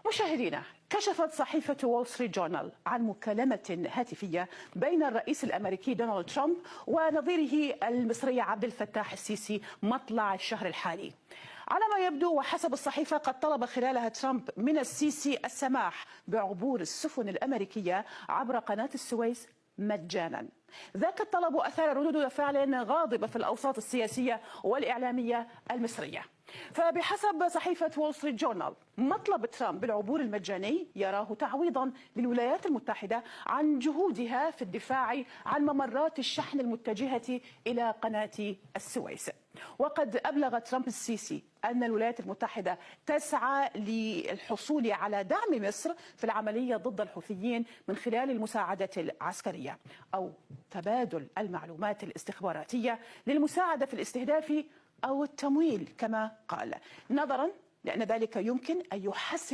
مشاهدينا، كشفت صحيفة وول ستريت جورنال عن مكالمة هاتفية بين الرئيس الأمريكي دونالد ترامب ونظيره المصري عبد الفتاح السيسي مطلع الشهر الحالي. على ما يبدو وحسب الصحيفة قد طلب خلالها ترامب من السيسي السماح بعبور السفن الأمريكية عبر قناة السويس مجانا. ذاك الطلب أثار ردود فعل غاضبة في الأوساط السياسية والإعلامية المصرية. فبحسب صحيفة وول ستريت جورنال مطلب ترامب بالعبور المجاني يراه تعويضا للولايات المتحدة عن جهودها في الدفاع عن ممرات الشحن المتجهة إلى قناة السويس. وقد أبلغ ترامب السيسي أن الولايات المتحدة تسعى للحصول على دعم مصر في العملية ضد الحوثيين من خلال المساعدة العسكرية أو تبادل المعلومات الاستخباراتية للمساعدة في الاستهداف أو التمويل كما قال، نظرا لأن ذلك يمكن أن يحسن